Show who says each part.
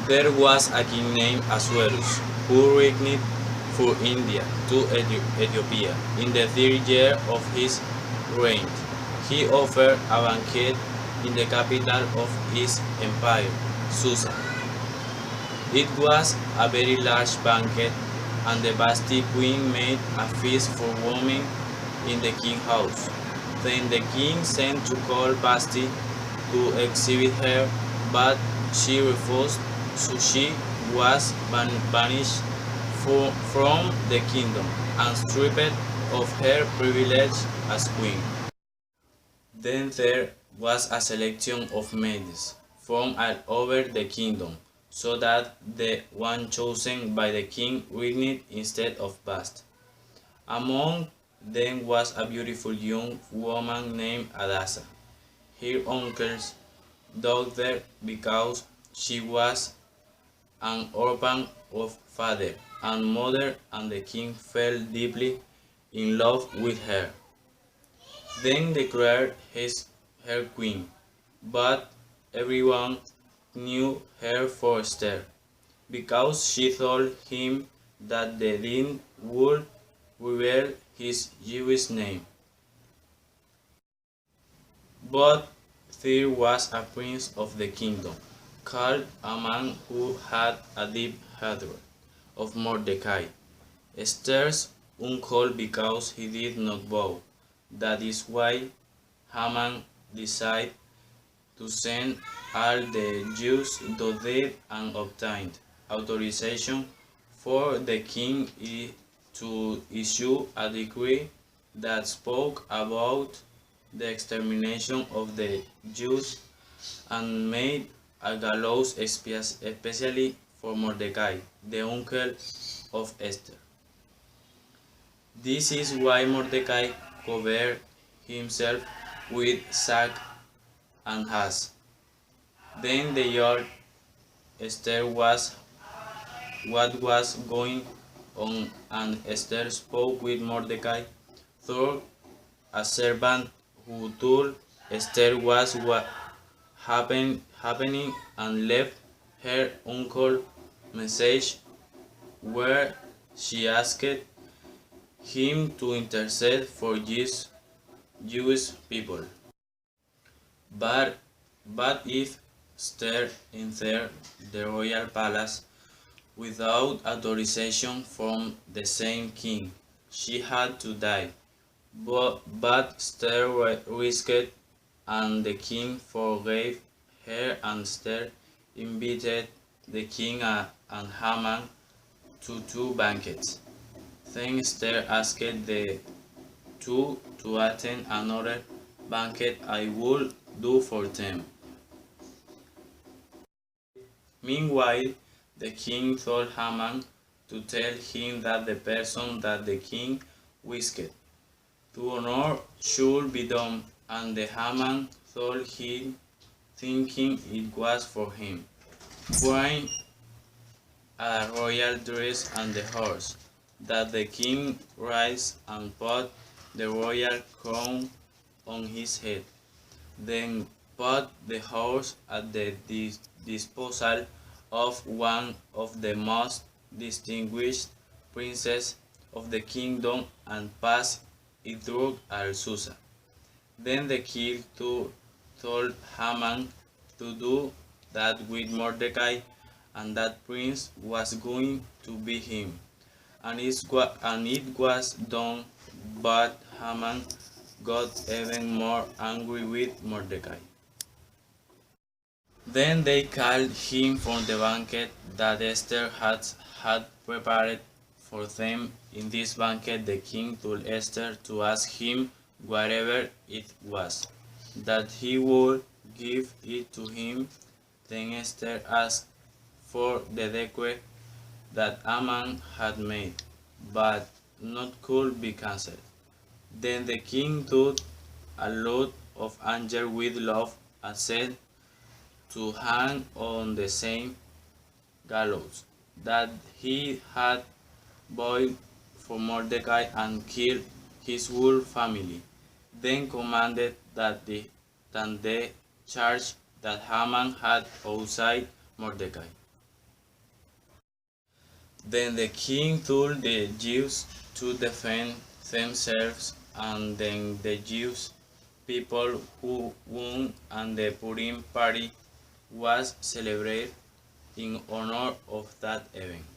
Speaker 1: There was a king named Asuerus, who reigned through India to Ethiopia. In the third year of his reign, he offered a banquet in the capital of his empire, Susa. It was a very large banquet, and the Basti queen made a feast for women in the king's house. Then the king sent to call Basti to exhibit her, but she refused, so she was banished from the kingdom and stripped of her privilege as queen. Then there was a selection of maids from all over the kingdom, so that the one chosen by the king reigned instead of Bast. Among them was a beautiful young woman named Adasa, her uncle's daughter, because she was an orphan of father and mother, and the king fell deeply in love with her. Then declared her queen, but everyone knew her for Esther, because she told him that the dean would reveal his Jewish name. But there was a prince of the kingdom, called a man who had a deep hatred of Mordecai, Esther's uncle, because he did not bow. That is why Haman decided to send all the Jews to death and obtained authorization for the king to issue a decree that spoke about the extermination of the Jews and made a gallows especially for Mordecai, the uncle of Esther. This is why Mordecai covered himself with sack and has. Then the Lord Esther was what was going on, and Esther spoke with Mordecai through a servant who told Esther was what happening and left her uncle message where she asked him to intercede for Jewish people. But, but if Esther entered the royal palace without authorization from the same king, she had to die. But Esther risked, and the king forgave her, and Esther invited the king and Haman to two banquets. Then Esther asked the two to attend another banquet I would do for them. Meanwhile, the king told Haman to tell him that the person that the king wished to honor should be done, and the Haman told him, thinking it was for him, wearing a royal dress and the horse, that the king rise and put the royal crown on his head, then put the horse at the disposal of one of the most distinguished princes of the kingdom, and pass it through Susa. Then the king told Haman to do that with Mordecai, and that prince was going to be him. And it was done, but Haman got even more angry with Mordecai. Then they called him from the banquet that Esther had prepared for them. In this banquet the king told Esther to ask him whatever it was, that he would give it to him. Then Esther asked for the decree that Haman had made, but not could be cancelled. Then the king took a lot of anger with love and said to hang on the same gallows that he had built for Mordecai and kill his whole family. Then commanded that the charge that Haman had outside Mordecai. Then the king told the Jews to defend themselves, and then the Jewish people who won, and the Purim party was celebrated in honor of that event.